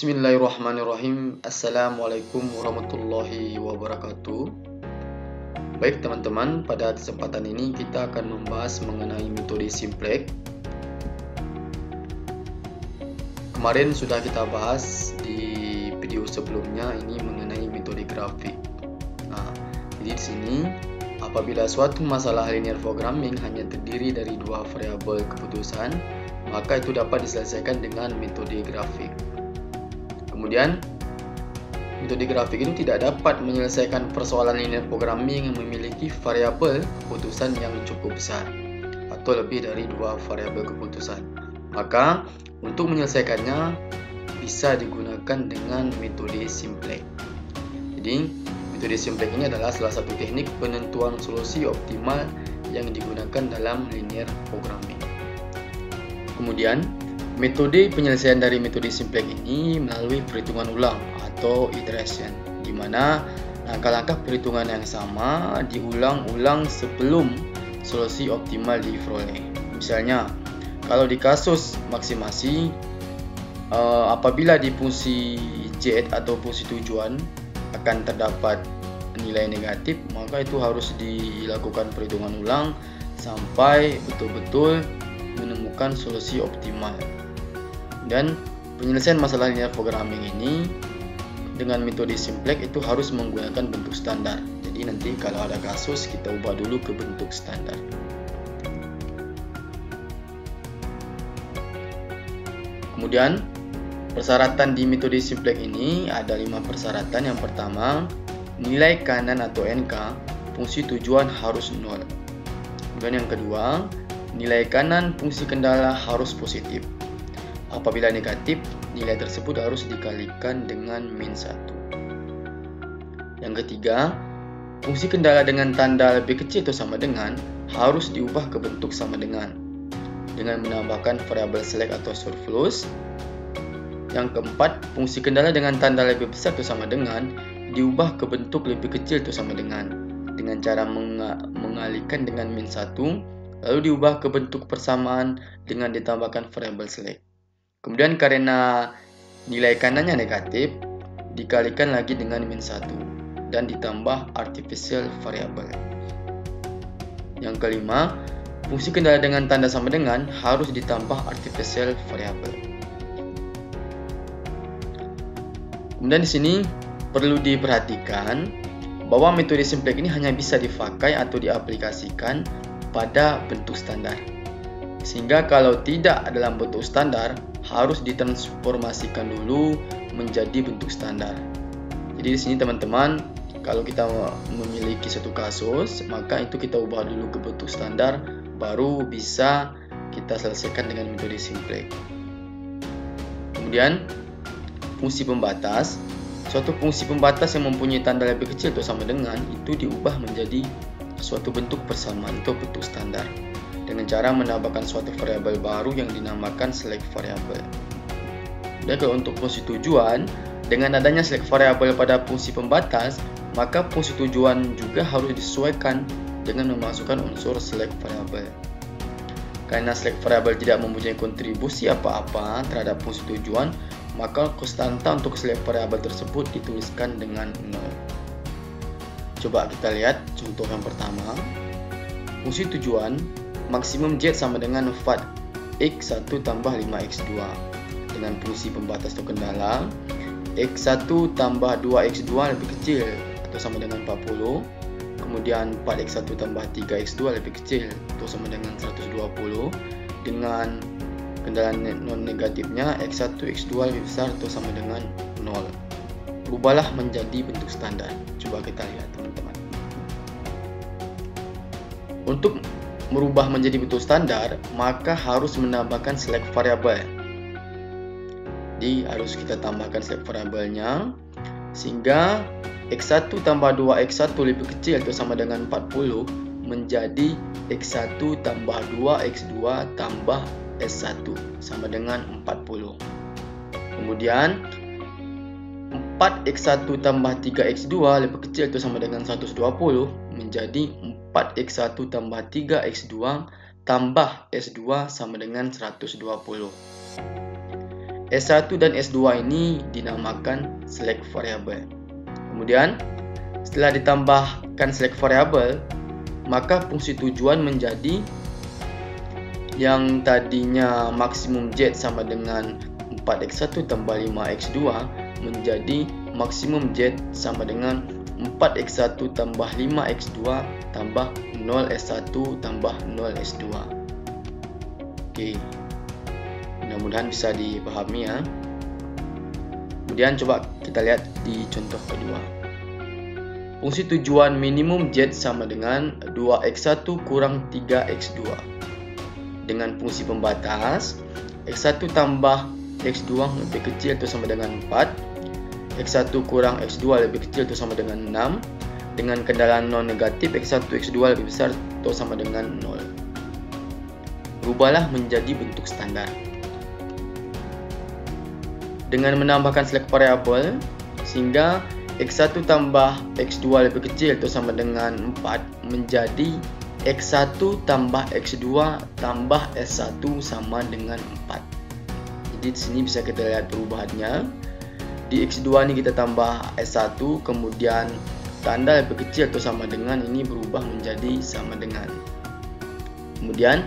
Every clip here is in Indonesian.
Bismillahirrahmanirrahim. Assalamualaikum warahmatullahi wabarakatuh. Baik teman-teman, pada kesempatan ini kita akan membahas mengenai metode simplex. Kemarin sudah kita bahas di video sebelumnya ini mengenai metode grafik. Jadi di sini apabila suatu masalah linear programming hanya terdiri dari dua variabel keputusan, maka itu dapat diselesaikan dengan metode grafik. Kemudian, metode grafik ini tidak dapat menyelesaikan persoalan linear programming yang memiliki variabel keputusan yang cukup besar atau lebih dari dua variabel keputusan. Maka, untuk menyelesaikannya bisa digunakan dengan metode simplex. Jadi, metode simplex ini adalah salah satu teknik penentuan solusi optimal yang digunakan dalam linear programming. Kemudian, metode penyelesaian dari metode simplex ini melalui perhitungan ulang atau iteration, di mana langkah-langkah perhitungan yang sama diulang-ulang sebelum solusi optimal diperoleh. Misalnya, kalau di kasus maksimasi, apabila di fungsi z atau fungsi tujuan akan terdapat nilai negatif, maka itu harus dilakukan perhitungan ulang sampai betul-betul menemukan solusi optimal. Dan penyelesaian masalah linear programming ini dengan metode simplex itu harus menggunakan bentuk standar. Jadi nanti kalau ada kasus kita ubah dulu ke bentuk standar. Kemudian persyaratan di metode simplex ini ada 5 persyaratan. Yang pertama, nilai kanan atau NK fungsi tujuan harus 0. Kemudian yang kedua, nilai kanan fungsi kendala harus positif. Apabila negatif, nilai tersebut harus dikalikan dengan -1. Yang ketiga, fungsi kendala dengan tanda lebih kecil atau sama dengan harus diubah ke bentuk sama dengan menambahkan variabel select atau surplus. Yang keempat, fungsi kendala dengan tanda lebih besar atau sama dengan diubah ke bentuk lebih kecil atau sama dengan cara mengalihkan dengan -1, lalu diubah ke bentuk persamaan dengan ditambahkan variabel select. Kemudian karena nilai kanannya negatif, dikalikan lagi dengan -1 dan ditambah artificial variable. Yang kelima, fungsi kendala dengan tanda sama dengan harus ditambah artificial variable. Kemudian di sini perlu diperhatikan bahwa metode simplex ini hanya bisa dipakai atau diaplikasikan pada bentuk standar. Sehingga kalau tidak dalam bentuk standar, harus ditransformasikan dulu menjadi bentuk standar. Jadi di sini teman-teman, kalau kita memiliki satu kasus, maka itu kita ubah dulu ke bentuk standar, baru bisa kita selesaikan dengan metode simplex. Kemudian, fungsi pembatas. Suatu fungsi pembatas yang mempunyai tanda lebih kecil atau sama dengan itu diubah menjadi suatu bentuk persamaan atau bentuk standar dengan cara menambahkan suatu variabel baru yang dinamakan select variable. Dan kalau untuk fungsi tujuan, dengan adanya select variable pada fungsi pembatas, maka fungsi tujuan juga harus disesuaikan dengan memasukkan unsur select variable. Karena select variable tidak mempunyai kontribusi apa-apa terhadap fungsi tujuan, maka konstanta untuk select variable tersebut dituliskan dengan 0. Coba kita lihat contoh yang pertama. Fungsi tujuan maksimum z sama dengan 4x1 tambah 5x2 dengan fungsi pembatas atau kendala x1 tambah 2x2 lebih kecil atau sama dengan 40, kemudian 4x1 tambah 3x2 lebih kecil atau sama dengan 120, dengan kendala non negatifnya x1 x2 lebih besar atau sama dengan 0. Ubahlah menjadi bentuk standar. Coba kita lihat teman-teman. Untuk merubah menjadi bentuk standar, maka harus menambahkan select variable. Jadi harus kita tambahkan select variabelnya sehingga x1 tambah 2x1 lebih kecil atau sama dengan 40 menjadi x1 tambah 2x2 tambah s1 sama dengan 40. Kemudian 4x1 tambah 3x2 lebih kecil atau sama dengan 120 menjadi 4x1 tambah 3x2 tambah s2 sama dengan 120. S1 dan S2 ini dinamakan select variable. Kemudian setelah ditambahkan select variable, maka fungsi tujuan menjadi yang tadinya maksimum Z sama dengan 4x1 tambah 5x2 menjadi maksimum Z sama dengan 4x1 tambah 5x2 tambah 0s1 tambah 0s2. Oke, mudah-mudahan bisa dipahami ya. Kemudian coba kita lihat di contoh kedua. Fungsi tujuan minimum Z sama dengan 2x1 kurang 3x2 dengan fungsi pembatas x1 tambah x2 lebih kecil atau sama dengan 4, x1 kurang x2 lebih kecil atau sama dengan 6, dengan kendalaan non negatif x1 x2 lebih besar atau sama dengan 0. Rubahlah menjadi bentuk standar. Dengan menambahkan select variable sehingga x1 tambah x2 lebih kecil atau sama dengan 4 menjadi x1 tambah x2 tambah s1 sama dengan 4. Jadi di sini bisa kita lihat perubahannya. Di x2 ini kita tambah s1, kemudian tanda lebih kecil atau sama dengan ini berubah menjadi sama dengan. Kemudian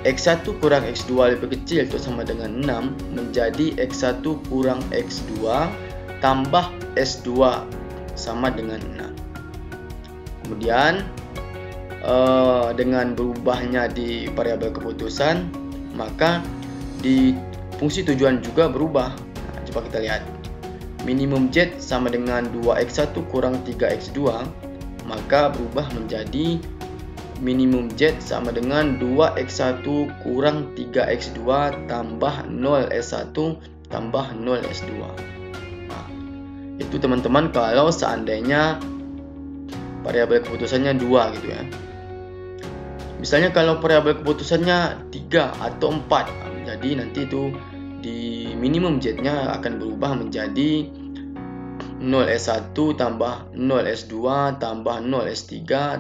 x1 kurang x2 lebih kecil atau sama dengan 6 menjadi x1 kurang x2 tambah s2 sama dengan 6. Kemudian dengan berubahnya di variabel keputusan, maka di fungsi tujuan juga berubah. Nah, coba kita lihat. Minimum Z sama dengan 2x1 kurang 3x2, maka berubah menjadi minimum Z sama dengan 2x1 kurang 3x2 tambah 0s1 tambah 0s2. Nah, itu teman-teman kalau seandainya variabel keputusannya 2 gitu ya. Misalnya kalau variabel keputusannya 3 atau 4, jadi nanti itu di minimum Z-nya akan berubah menjadi 0s1 tambah 0s2 tambah 0s3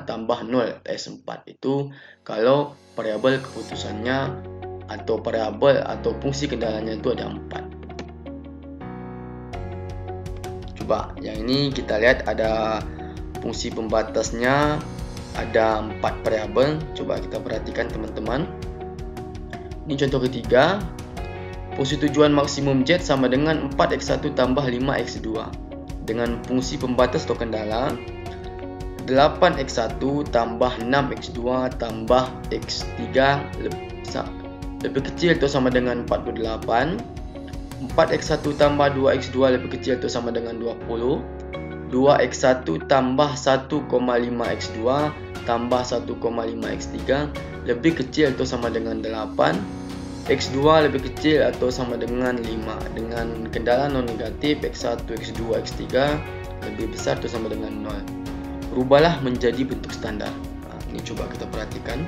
tambah 0s4. Itu kalau variabel keputusannya atau variabel atau fungsi kendalanya itu ada 4. Coba yang ini kita lihat ada fungsi pembatasnya ada 4 variabel. Coba kita perhatikan teman-teman. Ini contoh ketiga. Fungsi tujuan maksimum Z sama dengan 4x1 tambah 5x2 dengan fungsi pembatas atau kendala 8x1 tambah 6x2 tambah x3 lebih kecil atau sama dengan 48, 4x1 tambah 2x2 lebih kecil atau sama dengan 20, 2x1 tambah 1,5x2 tambah 1,5x3 lebih kecil atau sama dengan 8, x2 lebih kecil atau sama dengan 5 dengan kendala non negatif x1, x2, x3 lebih besar atau sama dengan 0. Rubahlah menjadi bentuk standar. Nah, ini coba kita perhatikan.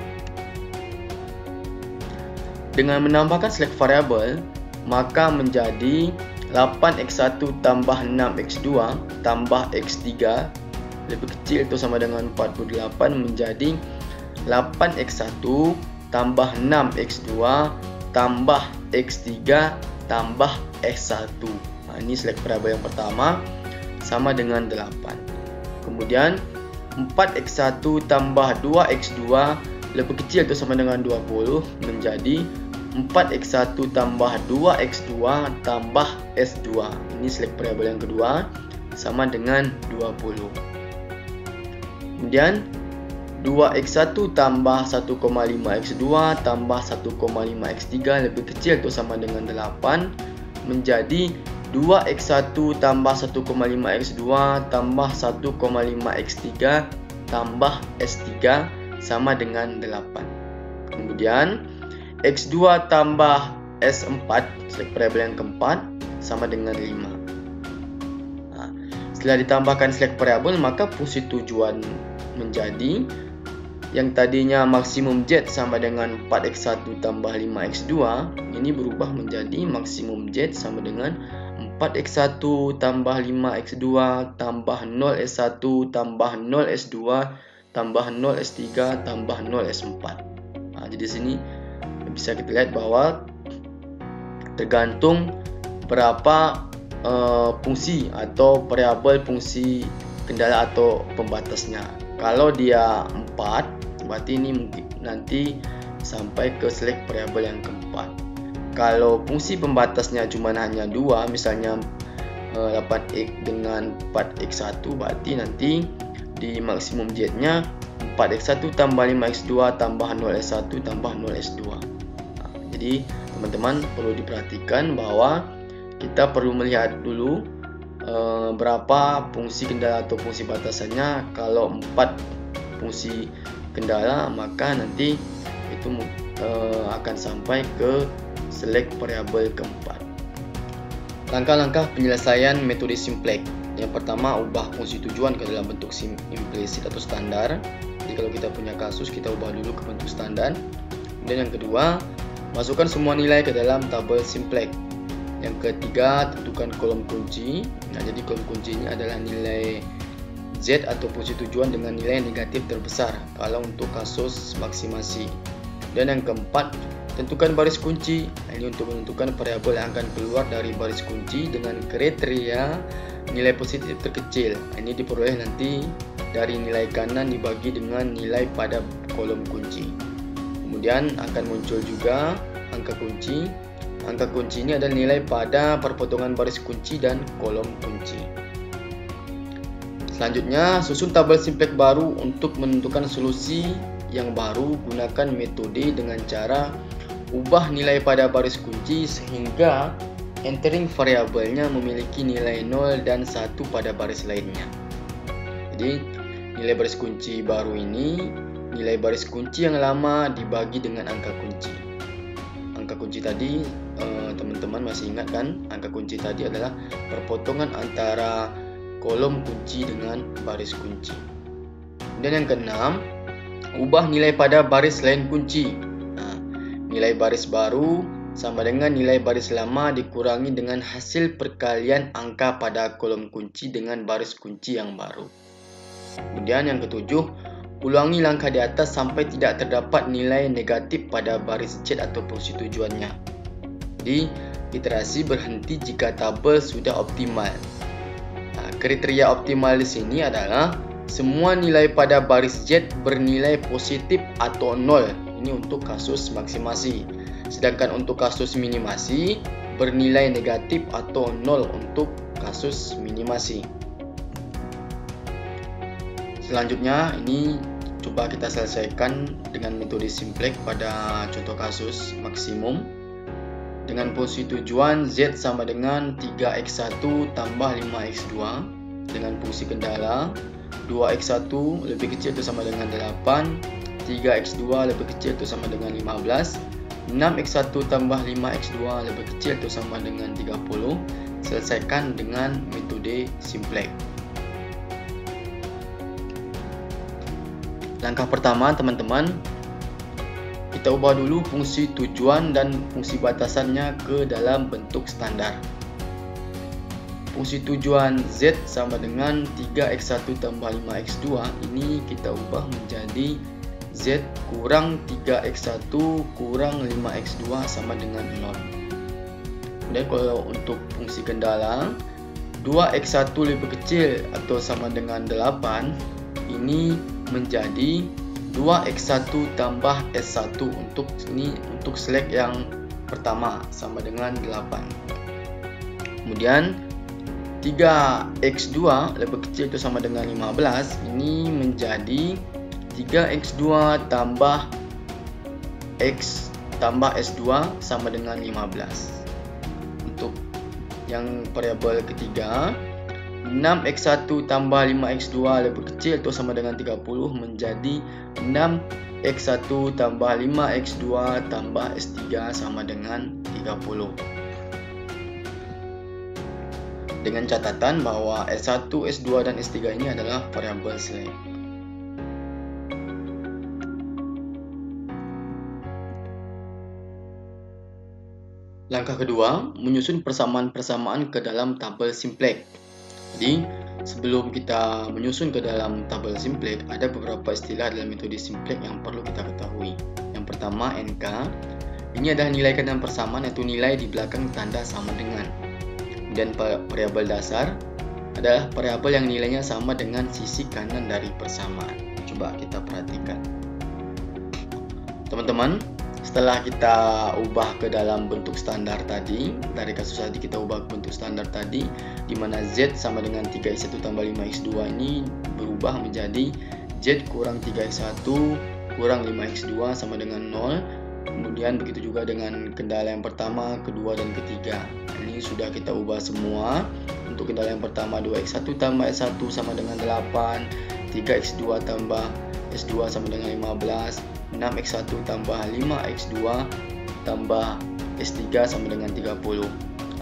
Dengan menambahkan select variable, maka menjadi 8x1 tambah 6x2 tambah x3 lebih kecil atau sama dengan 48 menjadi 8x1 tambah 6x2 tambah x3 tambah x1. Nah, ini select variable yang pertama sama dengan 8. Kemudian 4x1 tambah 2x2 lebih kecil atau sama dengan 20 menjadi 4x1 tambah 2x2 tambah s2. Ini select variable yang kedua sama dengan 20. Kemudian 2x1 tambah 1,5x2 tambah 1,5x3 lebih kecil atau sama dengan 8 menjadi 2x1 tambah 1,5x2 tambah 1,5x3 tambah s3 sama dengan 8. Kemudian x2 tambah s4 select variable yang keempat sama dengan 5. Nah, setelah ditambahkan select variable, maka fungsi tujuan menjadi yang tadinya maksimum Z sama dengan 4x1 tambah 5x2 ini berubah menjadi maksimum Z sama dengan 4x1 tambah 5x2 tambah 0s1 tambah 0s2 tambah 0s3 tambah 0s4. Nah, jadi sini bisa kita lihat bahwa tergantung berapa fungsi atau variabel fungsi kendala atau pembatasnya. Kalau dia 4, berarti ini mungkin nanti sampai ke select variabel yang keempat. Kalau fungsi pembatasnya cuma hanya 2, misalnya 8x dengan 4x1, berarti nanti di maksimum Z-nya 4x1 tambah 5x2 tambah 0x1 tambah 0x2. Jadi teman-teman perlu diperhatikan bahwa kita perlu melihat dulu berapa fungsi kendala atau fungsi batasannya. Kalau 4 fungsi kendala, maka nanti itu akan sampai ke select variabel keempat. Langkah-langkah penyelesaian metode simplex. Yang pertama, ubah fungsi tujuan ke dalam bentuk implisit atau standar. Jadi kalau kita punya kasus, kita ubah dulu ke bentuk standar. Dan yang kedua, masukkan semua nilai ke dalam tabel simplex. Yang ketiga, tentukan kolom kunci. Nah, jadi kolom kunci ini adalah nilai Z atau fungsi tujuan dengan nilai negatif terbesar kalau untuk kasus maksimasi. Dan yang keempat, tentukan baris kunci. Ini untuk menentukan variabel yang akan keluar dari baris kunci dengan kriteria nilai positif terkecil. Ini diperoleh nanti dari nilai kanan dibagi dengan nilai pada kolom kunci. Kemudian akan muncul juga angka kunci. Angka kunci ini adalah nilai pada perpotongan baris kunci dan kolom kunci. Selanjutnya, susun tabel simplex baru untuk menentukan solusi yang baru. Gunakan metode dengan cara ubah nilai pada baris kunci sehingga entering variabelnya memiliki nilai 0 dan 1 pada baris lainnya. Jadi, nilai baris kunci baru ini, nilai baris kunci yang lama dibagi dengan angka kunci. Angka kunci tadi, teman-teman masih ingat kan? Angka kunci tadi adalah perpotongan antara kolom kunci dengan baris kunci. Dan yang keenam, ubah nilai pada baris lain kunci. Nah, nilai baris baru sama dengan nilai baris lama dikurangi dengan hasil perkalian angka pada kolom kunci dengan baris kunci yang baru. Kemudian yang ketujuh, ulangi langkah di atas sampai tidak terdapat nilai negatif pada baris Z atau fungsi tujuannya. Jadi, iterasi berhenti jika tabel sudah optimal. Nah, kriteria optimal di sini adalah semua nilai pada baris Z bernilai positif atau 0. Ini untuk kasus maksimasi. Sedangkan untuk kasus minimasi bernilai negatif atau 0 untuk kasus minimasi. Selanjutnya, ini coba kita selesaikan dengan metode simplex pada contoh kasus maksimum. Dengan fungsi tujuan Z sama dengan 3x1 tambah 5x2. Dengan fungsi kendala 2x1 lebih kecil itu sama dengan 8, 3x2 lebih kecil itu sama dengan 15, 6x1 tambah 5x2 lebih kecil itu sama dengan 30. Selesaikan dengan metode simplex. Langkah pertama, teman-teman, kita ubah dulu fungsi tujuan dan fungsi batasannya ke dalam bentuk standar. Fungsi tujuan Z sama dengan 3x1 tambah 5x2. Ini kita ubah menjadi Z kurang 3x1 kurang 5x2 sama dengan 0. Kemudian kalau untuk fungsi kendala 2x1 lebih kecil atau sama dengan 8, ini menjadi 2x1 tambah s1 untuk select yang pertama sama dengan 8. Kemudian 3x2 lebih kecil itu sama dengan 15, ini menjadi 3x2 tambah x tambah s2 sama dengan 15. Untuk yang variabel ketiga, 6x1 tambah 5x2 lebih kecil itu sama dengan 30 menjadi 6x1 tambah 5x2 tambah s3 sama dengan 30. Dengan catatan bahwa S1, S2 dan S3 ini adalah variabel select. Langkah kedua, menyusun persamaan-persamaan ke dalam tabel simplex. Jadi, sebelum kita menyusun ke dalam tabel simplex, ada beberapa istilah dalam metode simplex yang perlu kita ketahui. Yang pertama, NK. Ini adalah nilai kanan persamaan, yaitu nilai di belakang tanda sama dengan. Kemudian variabel dasar adalah variabel yang nilainya sama dengan sisi kanan dari persamaan. Coba kita perhatikan. Teman-teman, setelah kita ubah ke dalam bentuk standar tadi, dari kasus tadi kita ubah ke bentuk standar tadi, di mana Z sama dengan 3x1 tambah 5x2 ini berubah menjadi Z kurang 3x1 kurang 5x2 sama dengan 0. Kemudian begitu juga dengan kendala yang pertama, kedua, dan ketiga. Ini sudah kita ubah semua. Untuk kendala yang pertama 2x1 tambah s1 sama dengan 8, 3x2 tambah s2 sama dengan 15, 6x1 tambah 5x2 tambah s3 sama dengan 30.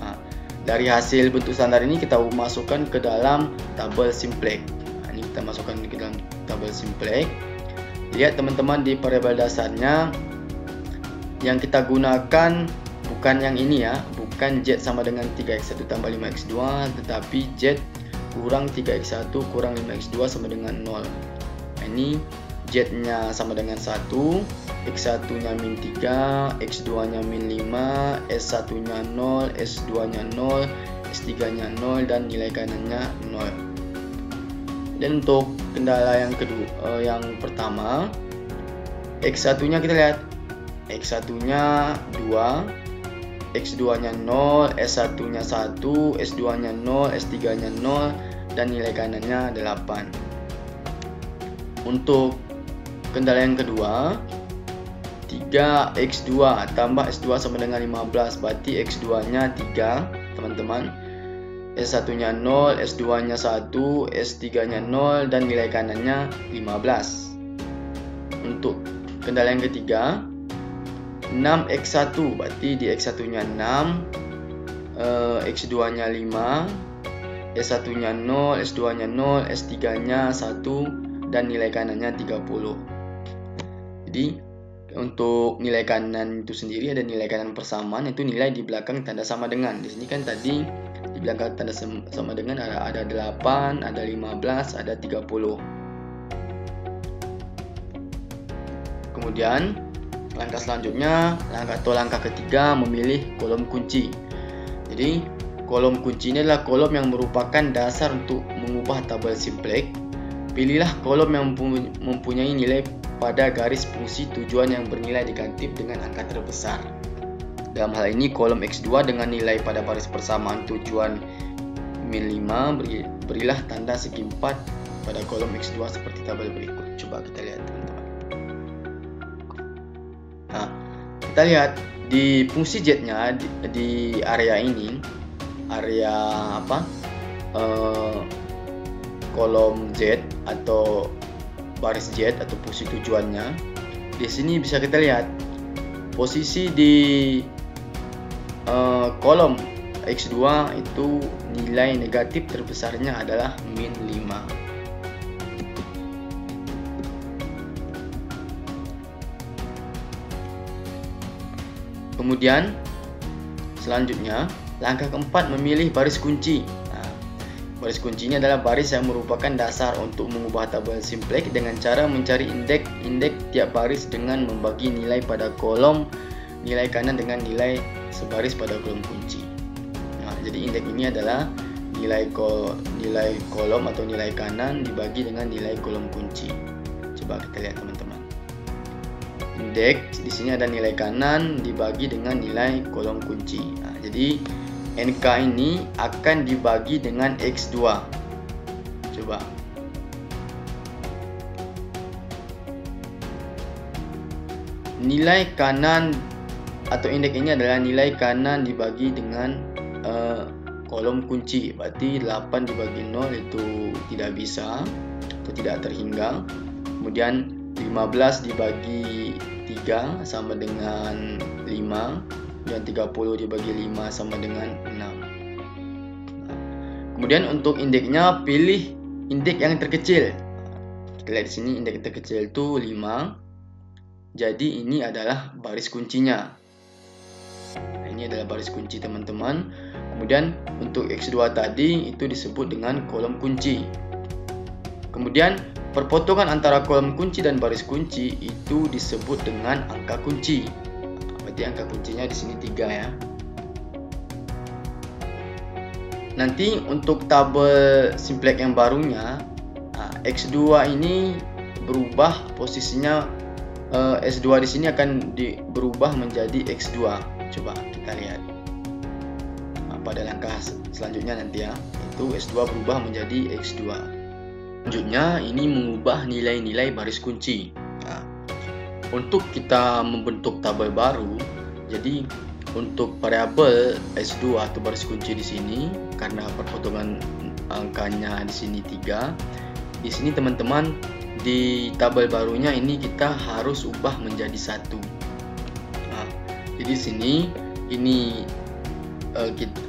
Nah, dari hasil bentuk standar ini kita masukkan ke dalam tabel simplex. Nah, ini kita masukkan ke dalam tabel simplex. Lihat teman-teman, di variabel dasarnya yang kita gunakan bukan yang ini ya, bukan Z sama dengan 3x1 tambah 5x2, tetapi Z kurang 3x1 kurang 5x2 sama dengan 0. Nah, ini Z-nya sama dengan 1, x1-nya min 3, x2-nya min 5, s1-nya 0, s2-nya 0, s3-nya 0, dan nilai kanannya 0. Dan untuk kendala yang kedua, yang pertama, x1-nya kita lihat, x1-nya 2, x2-nya 0, s1-nya 1, s2-nya 0, s3-nya 0, dan nilai kanannya 8. Untuk kendala yang kedua, 3x2 tambah s2 sama dengan 15, berarti x2-nya 3, teman-teman. S1-nya 0, S2-nya 1, S3-nya 0, dan nilai kanannya 15. Untuk kendala yang ketiga, 6x1, berarti di x1-nya 6, x2-nya 5, S1-nya 0, S2-nya 0, S3-nya 1, dan nilai kanannya 30. Jadi untuk nilai kanan itu sendiri ada nilai kanan persamaan, yaitu nilai di belakang tanda sama dengan. Di sini kan tadi di belakang tanda sama dengan ada 8, ada 15, ada 30. Kemudian langkah selanjutnya, langkah ketiga, memilih kolom kunci. Jadi kolom kunci ini adalah kolom yang merupakan dasar untuk mengubah tabel simplex. Pilihlah kolom yang mempunyai nilai pada garis fungsi tujuan yang bernilai negatif dengan angka terbesar. Dalam hal ini kolom X2 dengan nilai pada baris persamaan tujuan min 5, berilah tanda segi 4 pada kolom X2 seperti tabel berikut. Coba kita lihat teman-teman. Nah, kita lihat di fungsi Z-nya di area ini, area apa? Kolom Z atau baris Z atau fungsi tujuannya. Di sini bisa kita lihat posisi di kolom X2 itu nilai negatif terbesarnya adalah min 5. Kemudian selanjutnya langkah keempat, memilih baris kunci. Baris kunci ini adalah baris yang merupakan dasar untuk mengubah tabel simplex dengan cara mencari indeks tiap baris dengan membagi nilai pada kolom nilai kanan dengan nilai sebaris pada kolom kunci. Nah, jadi indeks ini adalah nilai kolom atau nilai kanan dibagi dengan nilai kolom kunci. Coba kita lihat teman-teman. Indeks di sini ada nilai kanan dibagi dengan nilai kolom kunci. Nah, jadi NK ini akan dibagi dengan X2. Coba. Nilai kanan atau indeks ini adalah nilai kanan dibagi dengan kolom kunci. Berarti 8 dibagi 0 itu tidak bisa atau tidak terhingga. Kemudian 15 dibagi 3 sama dengan 5. Dan 30 dibagi 5 sama dengan 6. Kemudian untuk indeksnya, pilih indeks yang terkecil. Kita lihat di sini indeks terkecil itu 5. Jadi ini adalah baris kuncinya. Nah, ini adalah baris kunci teman-teman. Kemudian untuk X2 tadi itu disebut dengan kolom kunci. Kemudian perpotongan antara kolom kunci dan baris kunci itu disebut dengan angka kunci. Berarti berarti angka kuncinya di sini 3 ya. Nanti untuk tabel simplex yang barunya, X2 ini berubah posisinya, S2 di sini akan berubah menjadi X2. Coba kita lihat pada langkah selanjutnya nanti ya, itu S2 berubah menjadi X2. Selanjutnya ini mengubah nilai-nilai baris kunci. Untuk kita membentuk tabel baru, jadi untuk variabel S2 atau baris kunci di sini, karena perpotongan angkanya di sini 3, di sini teman-teman di tabel barunya ini kita harus ubah menjadi 1. Jadi sini ini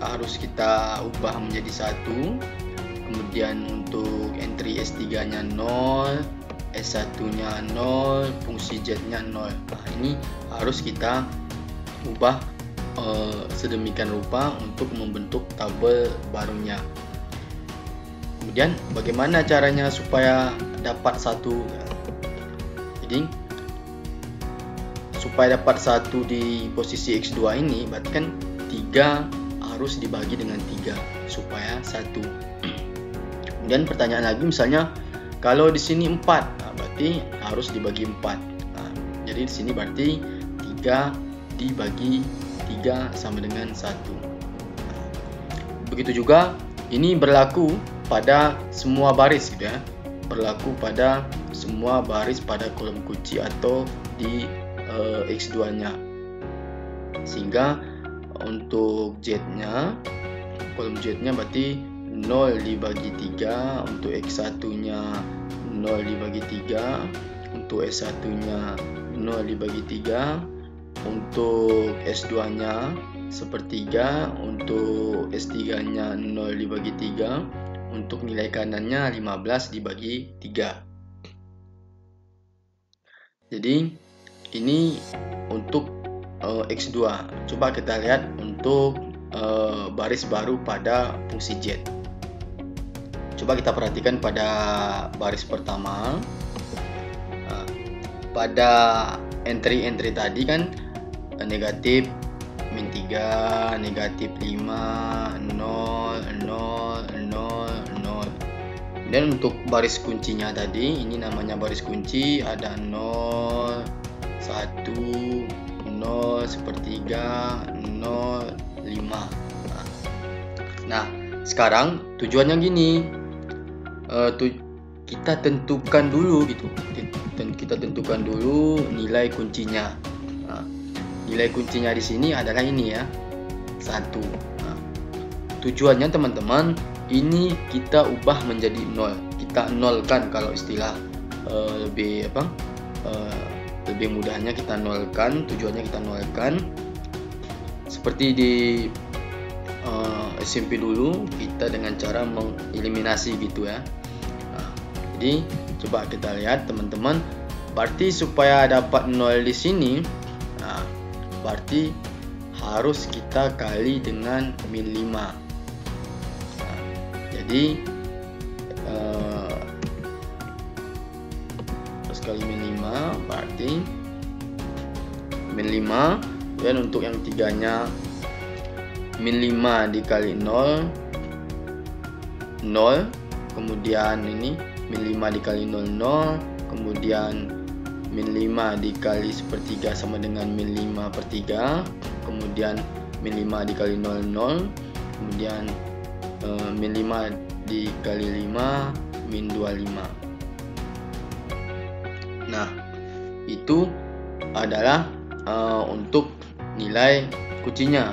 harus kita ubah menjadi 1. Kemudian untuk entry S3 nya 0, S1 nya 0, fungsi Z nya 0. Ini harus kita ubah sedemikian rupa untuk membentuk tabel barunya. Kemudian bagaimana caranya supaya dapat 1? Jadi supaya dapat 1 di posisi X2 ini, berarti kan 3 harus dibagi dengan 3 supaya 1. Kemudian pertanyaan lagi, misalnya kalau di sini 4, berarti harus dibagi 4. Jadi di sini berarti 3 dibagi 3 sama dengan 1. Begitu juga ini berlaku pada semua baris gitu ya. Berlaku pada semua baris pada kolom kunci atau di X2-nya. Sehingga untuk Z-nya, kolom Z-nya berarti 0 dibagi 3, untuk X1-nya 0 dibagi 3, untuk S1-nya 0 dibagi 3, untuk S2-nya sepertiga, untuk S3-nya 0 dibagi 3, untuk nilai kanannya 15 dibagi 3. Jadi ini untuk X2. Coba kita lihat untuk baris baru pada fungsi Z. Coba kita perhatikan pada baris pertama. Pada entry tadi kan negatif min 3, negatif 5, 0, 0, 0, 0. Dan untuk baris kuncinya tadi, ini namanya baris kunci, ada 0, 1, 0, sepertiga, 0, 5. Nah, sekarang tujuannya gini, kita tentukan dulu gitu. Kita tentukan dulu nilai kuncinya. Nilai kuncinya di sini adalah ini ya, 1. Tujuannya teman-teman, ini kita ubah menjadi 0. Kita nolkan, kalau istilah lebih mudahnya kita nolkan. Tujuannya kita nolkan. Seperti di SMP dulu, kita dengan cara mengeliminasi gitu ya. Jadi coba kita lihat teman-teman, berarti supaya dapat 0 di sini, berarti harus kita kali dengan min 5. Jadi harus kali min 5, berarti min 5. Dan untuk yang 3-nya min 5 dikali 0, 0. Kemudian ini min 5 dikali 0, 0. Kemudian min 5 dikali sepertiga sama dengan min 5 per 3. Kemudian min 5 dikali 0, 0. Kemudian min 5 dikali 5, min 25. Nah, itu adalah untuk nilai kuncinya.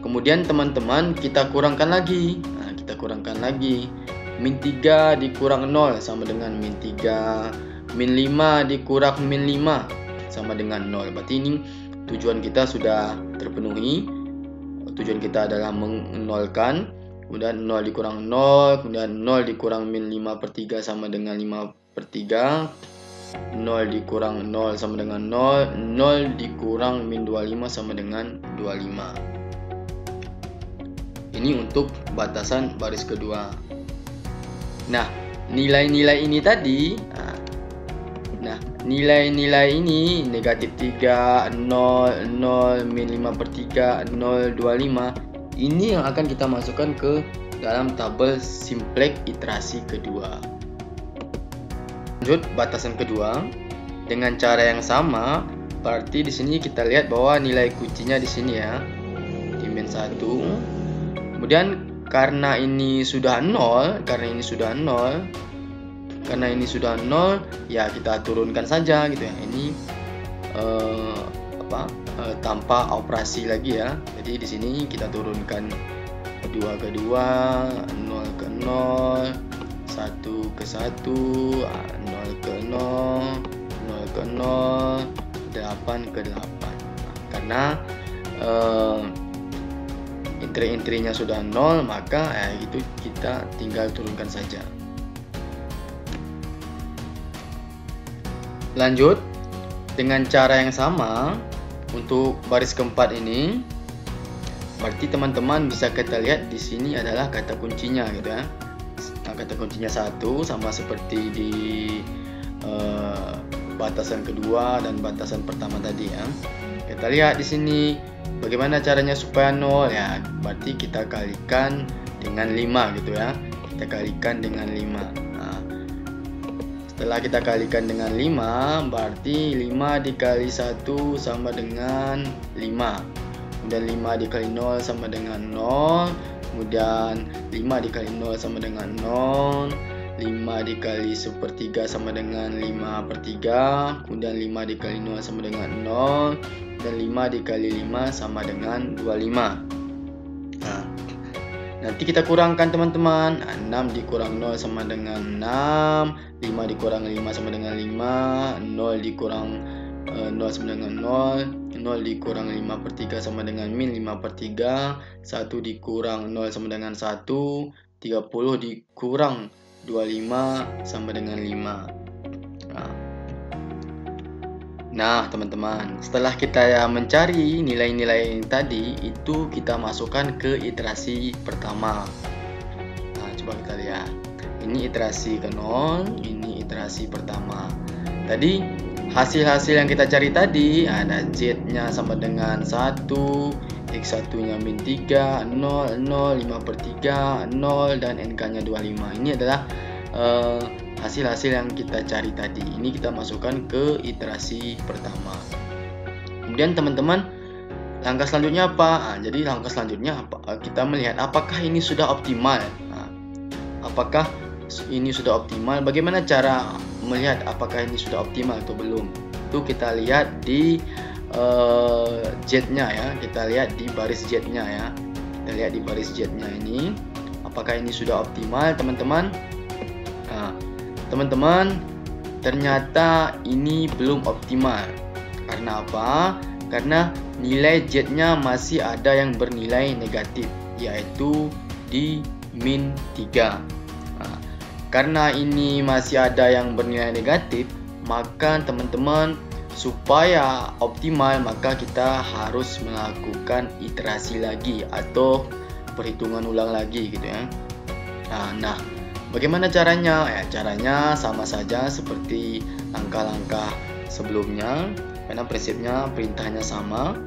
Kemudian teman-teman kita kurangkan lagi. Kita kurangkan lagi. Min 3 dikurang 0 sama dengan min 3. Min 5 dikurang min 5 sama dengan 0. Berarti ini tujuan kita sudah terpenuhi. Tujuan kita adalah menolkan. Kemudian 0 dikurang 0. Kemudian 0 dikurang min 5 per 3 sama dengan 5 per 3. 0 dikurang 0 sama dengan 0. 0 dikurang min 25 sama dengan 25. Ini untuk batasan baris kedua. Nah, nilai-nilai ini tadi, Nah, nilai-nilai ini negatif 3, 0, 0, min 5/3, 0, 25. Ini yang akan kita masukkan ke dalam tabel simplex iterasi kedua. Lanjut batasan kedua dengan cara yang sama. Berarti di sini kita lihat bahwa nilai kuncinya di sini ya, di min 1. Kemudian karena ini sudah 0, ya kita turunkan saja gitu ya. Ini tanpa operasi lagi ya. Jadi di sini kita turunkan 2 ke 2, 0 ke 0, 1 ke 1, 0 ke 0, 0 ke 0, 8 ke 8. Karena entry-entrynya sudah 0, maka itu kita tinggal turunkan saja. Lanjut dengan cara yang sama untuk baris keempat ini. Berarti teman-teman bisa kita lihat di sini adalah kata kuncinya gitu ya. Nah, kata kuncinya 1 sama seperti di batasan kedua dan batasan pertama tadi ya. Kita lihat di sini bagaimana caranya supaya 0 ya. Berarti kita kalikan dengan 5 gitu ya. Kita kalikan dengan 5. Setelah kita kalikan dengan 5, berarti 5 dikali 1 sama dengan 5. Kemudian 5 dikali 0 sama dengan 0. Kemudian 5 dikali 0 sama dengan 0. 5 dikali 1/3 sama dengan 5/3. Kemudian 5 dikali 0 sama dengan 0. Dan 5 dikali 5 sama dengan 25. Nah, nanti kita kurangkan teman-teman. 6 dikurang 0 sama dengan 6. 5 dikurang 5 sama dengan 5. 0 dikurang 0 sama dengan 0. 0 dikurang 5/3 sama dengan min 5/3. 1 dikurang 0 sama dengan 1. 30 dikurang 25 sama dengan 5. Nah teman-teman, setelah kita mencari nilai-nilai tadi, itu kita masukkan ke iterasi pertama. Nah, coba kita lihat. Ini iterasi ke 0, ini iterasi pertama. Tadi hasil-hasil yang kita cari tadi ada Z-nya sama dengan 1, X1-nya min 3, 0, 0, 5/3, 0, dan NK-nya 25. Ini adalah hasil-hasil yang kita cari tadi. Ini kita masukkan ke iterasi pertama. Kemudian teman-teman, langkah selanjutnya apa? Jadi langkah selanjutnya kita melihat apakah ini sudah optimal. Apakah ini sudah optimal? Bagaimana cara melihat apakah ini sudah optimal atau belum? Itu kita lihat di Z-nya ya. Kita lihat di baris Z-nya ya. Kita lihat di baris Z-nya ini. Apakah ini sudah optimal, teman-teman? Teman-teman, ternyata ini belum optimal. Karena apa? Karena nilai Z-nya masih ada yang bernilai negatif, yaitu di min 3. Karena ini masih ada yang bernilai negatif, maka teman-teman, supaya optimal maka kita harus melakukan iterasi lagi atau perhitungan ulang lagi gitu ya. Nah, bagaimana caranya? Caranya sama saja seperti langkah-langkah sebelumnya, karena prinsipnya perintahnya sama.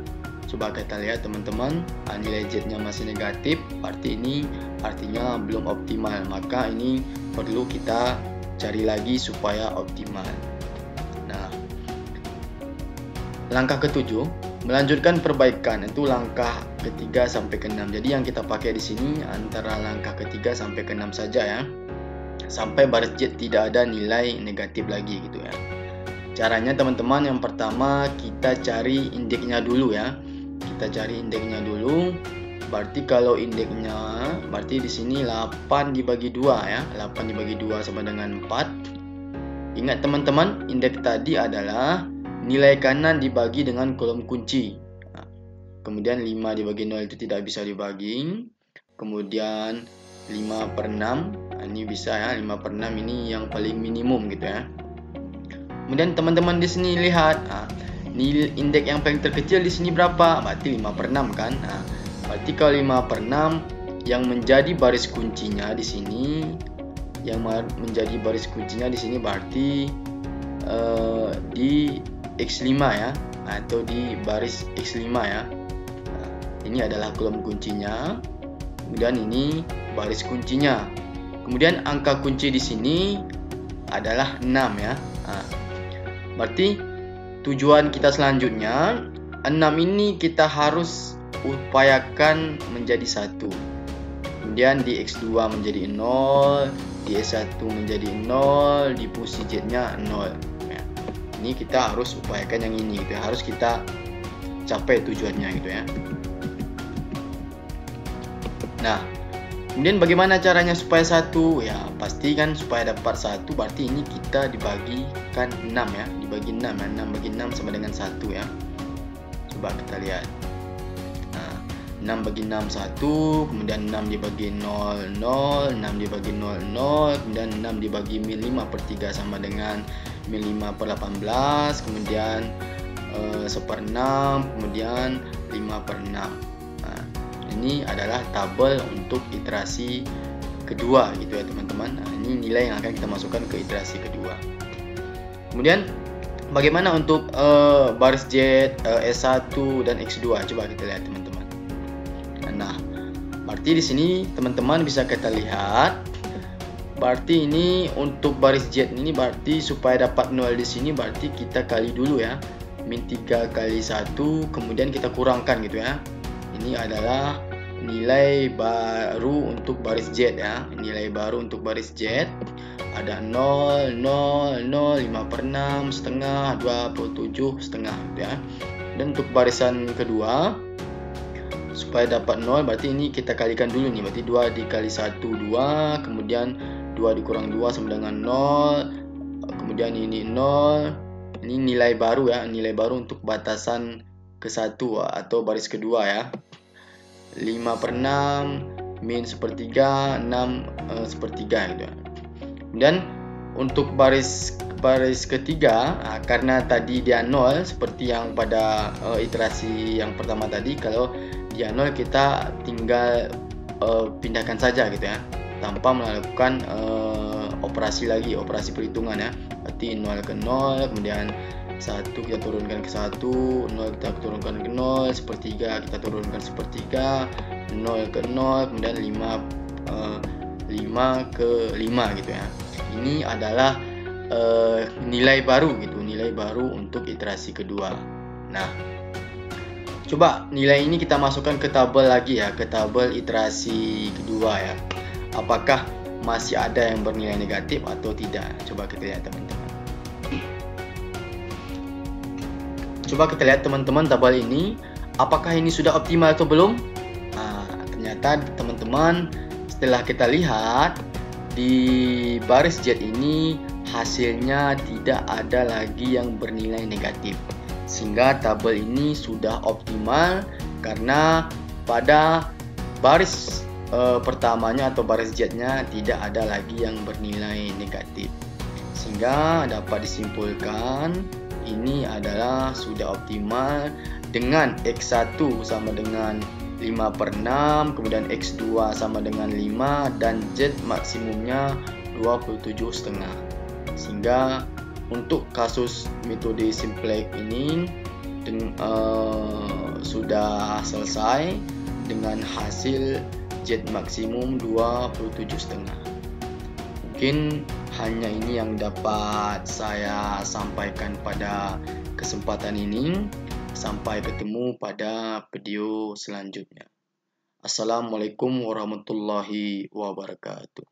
Coba kita lihat teman-teman, nilai Z-nya masih negatif, berarti ini artinya belum optimal, maka ini perlu kita cari lagi supaya optimal. Nah, langkah ke-7, melanjutkan perbaikan, itu langkah ke-3 sampai ke-6. Jadi yang kita pakai di sini antara langkah ke-3 sampai ke-6 saja ya. Sampai baris Z tidak ada nilai negatif lagi gitu ya. Caranya teman-teman, yang pertama kita cari indeksnya dulu ya. Kita cari indeksnya dulu. Berarti kalau indeksnya, berarti di sini 8 dibagi 2 ya. 8 dibagi 2 sama dengan 4. Ingat teman-teman, indeks tadi adalah nilai kanan dibagi dengan kolom kunci. Kemudian 5 dibagi 0 itu tidak bisa dibagi. Kemudian 5/6, ini bisa ya, 5/6 ini yang paling minimum gitu ya. Kemudian teman-teman di sini lihat, nilai indeks yang paling terkecil di sini berapa? Berarti 5/6 kan? Berarti kalau 5/6 yang menjadi baris kuncinya di sini, berarti di X5 ya, atau di baris X5 ya. Ini adalah kolom kuncinya, kemudian ini baris kuncinya. Kemudian angka kunci di sini adalah 6 ya. Berarti tujuan kita selanjutnya 6 ini kita harus upayakan menjadi 1. Kemudian di X2 menjadi 0, di S1 menjadi 0, di posisi Z-nya 0. Ya. Ini kita harus upayakan yang ini gitu ya. Harus kita capai tujuannya gitu ya. Nah, kemudian bagaimana caranya supaya 1? Ya, pasti kan supaya dapat 1 berarti ini kita dibagikan 6 ya. Dibagi 6 ya. 6 bagi 6 sama dengan 1 ya. Coba kita lihat. 6 bagi 6 1, kemudian 6 dibagi 0 0, 6 dibagi 0 0, kemudian 6 dibagi min 5 per 3 sama dengan min 5 per 18, kemudian 1/6, kemudian 5 per 6. Ini adalah tabel untuk iterasi kedua gitu ya teman-teman. Ini nilai yang akan kita masukkan ke iterasi kedua. Kemudian bagaimana untuk baris Z, S1 dan X2? Coba kita lihat teman-teman. Nah, berarti di sini teman-teman bisa kita lihat. Berarti ini untuk baris Z ini berarti supaya dapat 0 di sini berarti kita kali dulu ya. Min 3 kali 1, kemudian kita kurangkan gitu ya. Ini adalah nilai baru untuk baris Z ya. Nilai baru untuk baris Z ada 0 0 0, 5/6, setengah, 27 setengah gitu ya. Dan untuk barisan kedua supaya dapat 0 berarti ini kita kalikan dulu nih. Berarti 2 dikali 1 2, kemudian 2 dikurang 2 sama dengan 0, kemudian ini 0. Ini nilai baru ya, nilai baru untuk batasan ke-1 atau baris kedua ya. 5/6, min 1/3, 6 1/3 gitu ya. Kemudian untuk baris ketiga, karena tadi dia 0 seperti yang pada iterasi yang pertama tadi, kalau dia 0 kita tinggal pindahkan saja gitu ya, tanpa melakukan operasi perhitungan ya. Berarti 0 ke 0, kemudian 1 kita turunkan ke 1, 0 kita turunkan ke 0, 1/3 kita turunkan 1/3, 0 ke 0, kemudian 5 ke 5 gitu ya. Ini adalah nilai baru gitu, nilai baru untuk iterasi kedua. Nah, coba nilai ini kita masukkan ke tabel lagi ya, ke tabel iterasi kedua ya. Apakah masih ada yang bernilai negatif atau tidak? Coba kita lihat teman-teman. Coba kita lihat teman-teman tabel ini, apakah ini sudah optimal atau belum? Ternyata teman-teman setelah kita lihat di baris Z ini hasilnya tidak ada lagi yang bernilai negatif, sehingga tabel ini sudah optimal karena pada baris pertamanya atau baris Z-nya tidak ada lagi yang bernilai negatif, sehingga dapat disimpulkan ini adalah sudah optimal dengan X1 sama dengan 5/6, kemudian X2 sama dengan 5, dan Z maksimumnya 27,5. Sehingga untuk kasus metode simplex ini sudah selesai dengan hasil Z maksimum 27,5. Mungkin hanya ini yang dapat saya sampaikan pada kesempatan ini. Sampai ketemu pada video selanjutnya. Assalamualaikum warahmatullahi wabarakatuh.